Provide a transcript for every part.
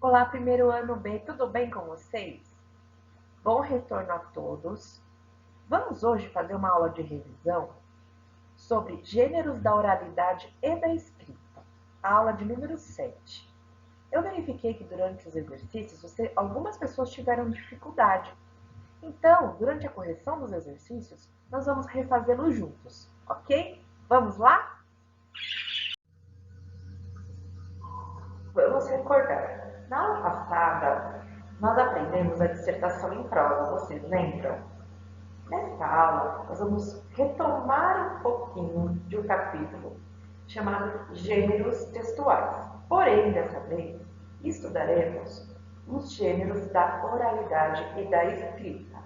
Olá, primeiro ano B, tudo bem com vocês? Bom retorno a todos. Vamos hoje fazer uma aula de revisão sobre gêneros da oralidade e da escrita, a aula de número 7. Eu verifiquei que durante os exercícios algumas pessoas tiveram dificuldade. Então, durante a correção dos exercícios, nós vamos refazê-los juntos, ok? Vamos lá? Vamos recordar. Na aula passada, nós aprendemos a dissertação em prosa, vocês lembram? Nesta aula, nós vamos retomar um pouquinho de um capítulo chamado Gêneros Textuais. Porém, dessa vez, estudaremos os gêneros da oralidade e da escrita.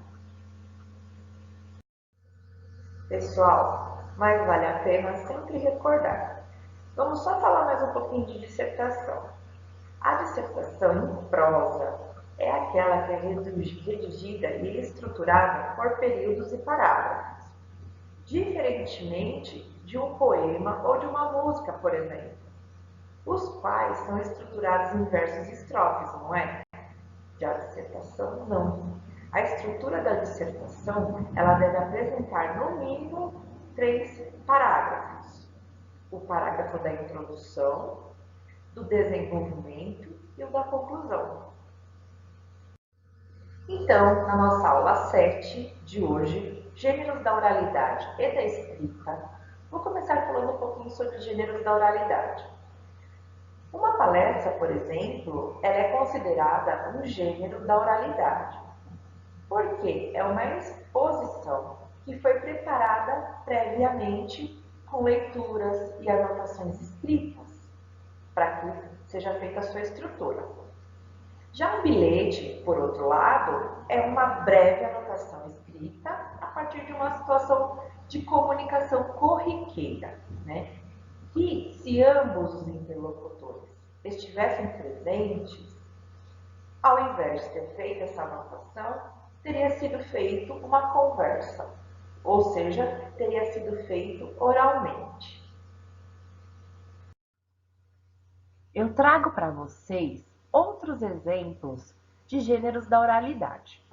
Pessoal, mas vale a pena sempre recordar. Vamos só falar mais um pouquinho de dissertação. A dissertação em prosa é aquela que é redigida e estruturada por períodos e parágrafos, diferentemente de um poema ou de uma música, por exemplo, os quais são estruturados em versos e estrofes, não é? Já a dissertação, não. A estrutura da dissertação, ela deve apresentar no mínimo 3 parágrafos. O parágrafo da introdução, do desenvolvimento e o da conclusão. Então, na nossa aula 7 de hoje, gêneros da oralidade e da escrita, vou começar falando um pouquinho sobre gêneros da oralidade. Uma palestra, por exemplo, ela é considerada um gênero da oralidade, porque é uma exposição que foi preparada previamente com leituras e anotações escritas, para que seja feita a sua estrutura. Já um bilhete, por outro lado, é uma breve anotação escrita a partir de uma situação de comunicação corriqueira, né? Que, se ambos os interlocutores estivessem presentes, ao invés de ter feito essa anotação, teria sido feito uma conversa, ou seja, teria sido feito oralmente. Eu trago para vocês outros exemplos de gêneros da oralidade.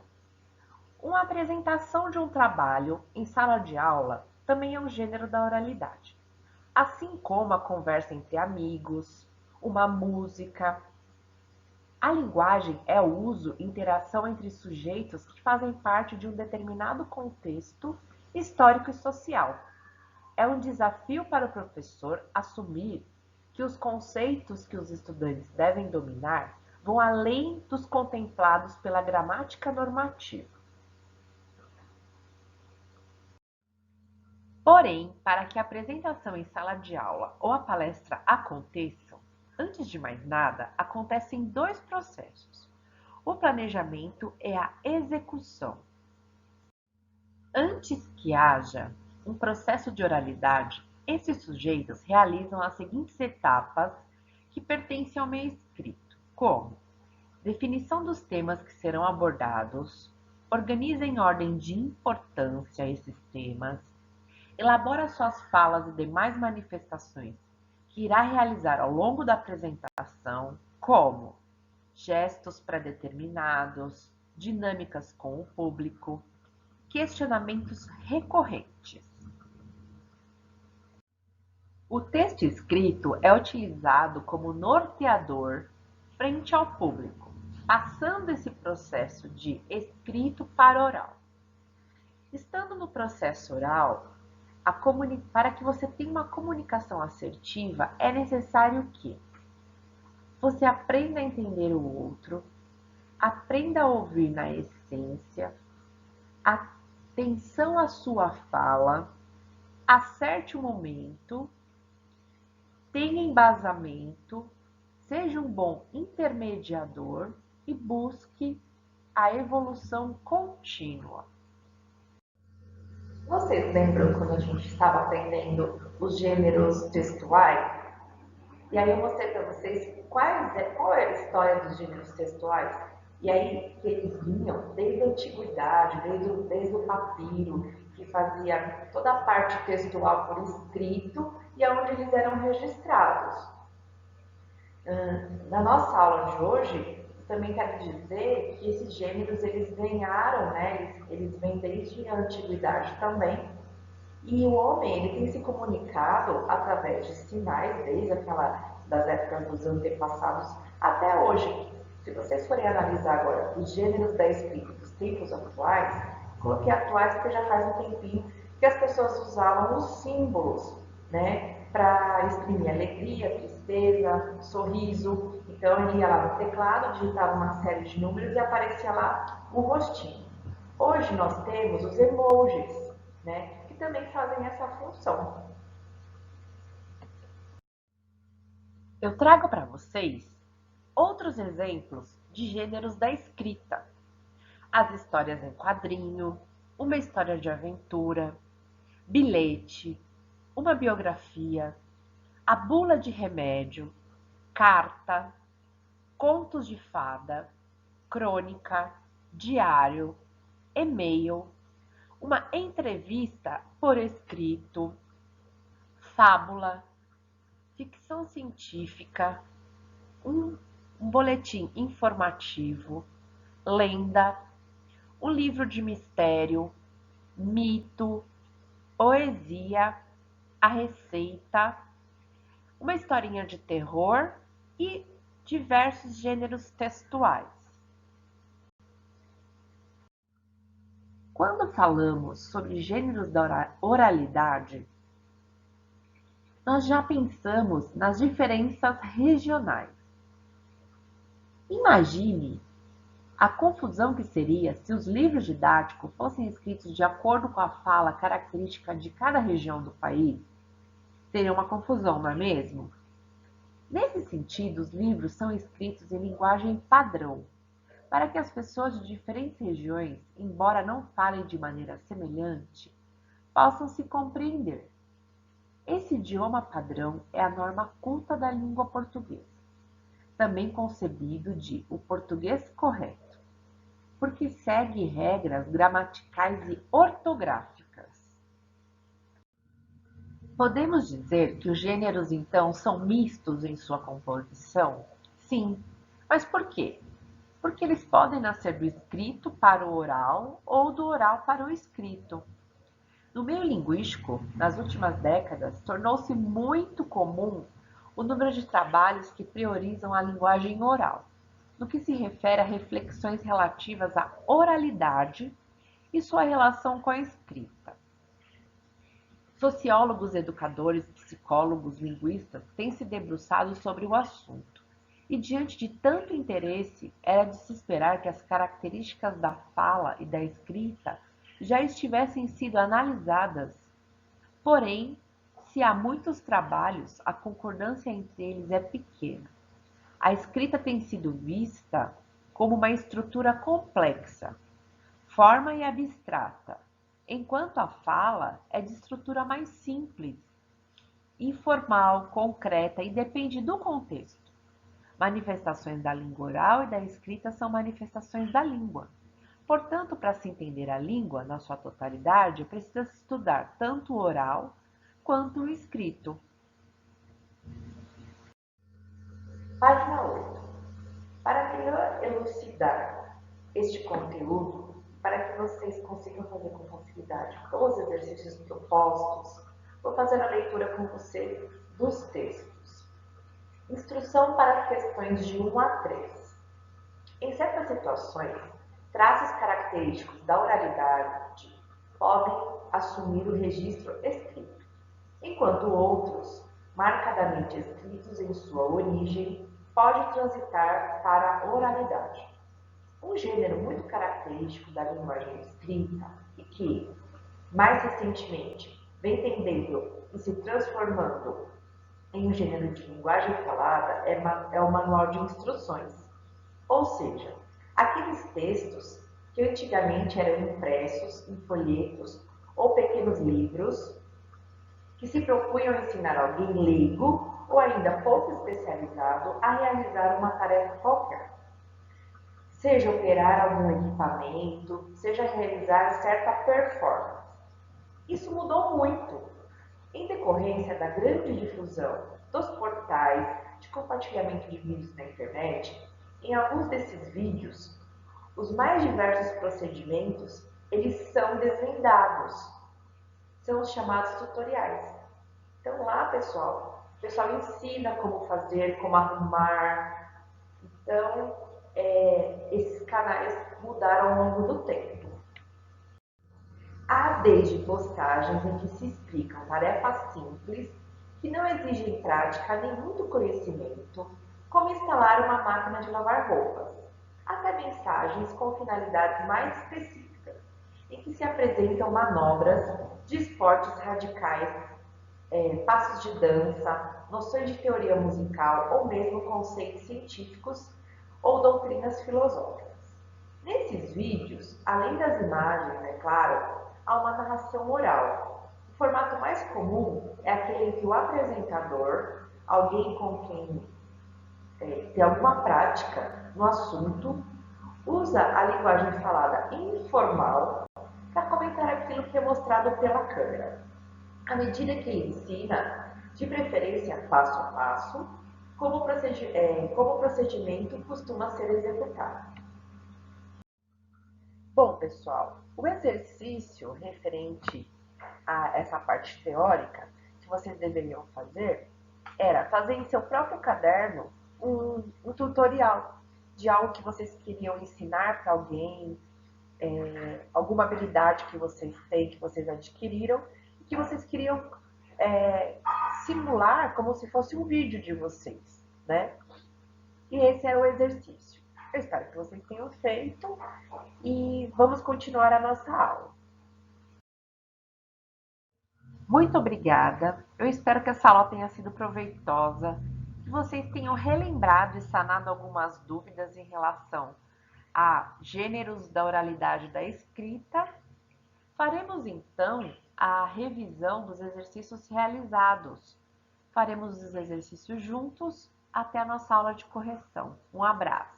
Uma apresentação de um trabalho em sala de aula também é um gênero da oralidade, assim como a conversa entre amigos, uma música. A linguagem é o uso e interação entre sujeitos que fazem parte de um determinado contexto histórico e social. É um desafio para o professor assumir que os conceitos que os estudantes devem dominar vão além dos contemplados pela gramática normativa. Porém, para que a apresentação em sala de aula ou a palestra aconteçam, antes de mais nada, acontecem 2 processos. O planejamento e a execução. Antes que haja um processo de oralidade, esses sujeitos realizam as seguintes etapas que pertencem ao meio escrito, como definição dos temas que serão abordados, organiza em ordem de importância esses temas, elabora suas falas e demais manifestações que irá realizar ao longo da apresentação, como gestos pré-determinados, dinâmicas com o público, questionamentos recorrentes. O texto escrito é utilizado como norteador frente ao público, passando esse processo de escrito para oral. Estando no processo oral, para que você tenha uma comunicação assertiva, é necessário que você aprenda a entender o outro, aprenda a ouvir na essência, atenção à sua fala, acerte o momento, tenha embasamento, seja um bom intermediador e busque a evolução contínua. Vocês lembram quando a gente estava aprendendo os gêneros textuais? E aí eu mostrei para vocês qual era a história dos gêneros textuais. E aí que eles vinham desde a antiguidade, desde o papiro, que fazia toda a parte textual por escrito e aonde eles eram registrados. Na nossa aula de hoje, também quero dizer que esses gêneros eles ganharam, né? Eles vêm desde a antiguidade também. E o homem ele tem se comunicado através de sinais desde das épocas dos antepassados até hoje. Se vocês forem analisar agora os gêneros da escrita dos tempos atuais, coloquei atuais porque já faz um tempinho que as pessoas usavam os símbolos, né, para exprimir alegria, tristeza, sorriso. Então ele ia lá no teclado, digitava uma série de números e aparecia lá o rostinho. Hoje nós temos os emojis, né, que também fazem essa função. Eu trago para vocês outros exemplos de gêneros da escrita. As histórias em quadrinho, uma história de aventura, bilhete, uma biografia, a bula de remédio, carta, contos de fada, crônica, diário, e-mail, uma entrevista por escrito, fábula, ficção científica, um, um boletim informativo, lenda, um livro de mistério, mito, poesia, a receita, uma historinha de terror e diversos gêneros textuais. Quando falamos sobre gêneros da oralidade, nós já pensamos nas diferenças regionais. Imagine a confusão que seria se os livros didáticos fossem escritos de acordo com a fala característica de cada região do país. Seria uma confusão, não é mesmo? Nesse sentido, os livros são escritos em linguagem padrão, para que as pessoas de diferentes regiões, embora não falem de maneira semelhante, possam se compreender. Esse idioma padrão é a norma culta da língua portuguesa, também concebido de o português correto, porque segue regras gramaticais e ortográficas. Podemos dizer que os gêneros, então, são mistos em sua composição? Sim. Mas por quê? Porque eles podem nascer do escrito para o oral ou do oral para o escrito. No meio linguístico, nas últimas décadas, tornou-se muito comum o número de trabalhos que priorizam a linguagem oral, no que se refere a reflexões relativas à oralidade e sua relação com a escrita. Sociólogos, educadores, psicólogos, linguistas têm se debruçado sobre o assunto. E diante de tanto interesse, era de se esperar que as características da fala e da escrita já estivessem sido analisadas. Porém, se há muitos trabalhos, a concordância entre eles é pequena. A escrita tem sido vista como uma estrutura complexa, forma e abstrata, enquanto a fala é de estrutura mais simples, informal, concreta e depende do contexto. Manifestações da língua oral e da escrita são manifestações da língua. Portanto, para se entender a língua na sua totalidade, precisa-se estudar tanto o oral quanto o escrito. Página 8. Para melhor elucidar este conteúdo, para que vocês consigam fazer com facilidade os exercícios propostos, vou fazer a leitura com você dos textos. Instrução para as questões de 1 a 3. Em certas situações, traços característicos da oralidade podem assumir o registro escrito, enquanto outros, marcadamente escritos em sua origem, pode transitar para a oralidade. Um gênero muito característico da linguagem escrita e que, mais recentemente, vem tendendo e se transformando em um gênero de linguagem falada é o manual de instruções, ou seja, aqueles textos que antigamente eram impressos em folhetos ou pequenos livros que se propunham ensinar alguém leigo ou ainda pouco especializado a realizar uma tarefa qualquer. Seja operar algum equipamento, seja realizar certa performance. Isso mudou muito em decorrência da grande difusão dos portais, de compartilhamento de vídeos na internet, em alguns desses vídeos, os mais diversos procedimentos, eles são desvendados. São os chamados tutoriais. Então lá, pessoal, o pessoal ensina como fazer, como arrumar. Então, esses canais mudaram ao longo do tempo. Há desde postagens em que se explicam tarefas simples, que não exigem prática nem muito conhecimento, como instalar uma máquina de lavar roupas, até mensagens com finalidades mais específicas, em que se apresentam manobras de esportes radicais, passos de dança, noções de teoria musical ou mesmo conceitos científicos ou doutrinas filosóficas. Nesses vídeos, além das imagens, é claro, há uma narração oral. O formato mais comum é aquele em que o apresentador, alguém com quem tem alguma prática no assunto, usa a linguagem falada informal para comentar aquilo que é mostrado pela câmera. À medida que ele ensina, de preferência passo a passo, como o procedimento costuma ser executado. Bom, pessoal, o exercício referente a essa parte teórica que vocês deveriam fazer era fazer em seu próprio caderno um tutorial de algo que vocês queriam ensinar para alguém, alguma habilidade que vocês têm, que vocês adquiriram, e que vocês queriam simular como se fosse um vídeo de vocês, né? E esse era o exercício. Eu espero que vocês tenham feito e vamos continuar a nossa aula. Muito obrigada. Eu espero que essa aula tenha sido proveitosa, que vocês tenham relembrado e sanado algumas dúvidas em relação a gêneros da oralidade da escrita. Faremos então a revisão dos exercícios realizados. Faremos os exercícios juntos até a nossa aula de correção. Um abraço.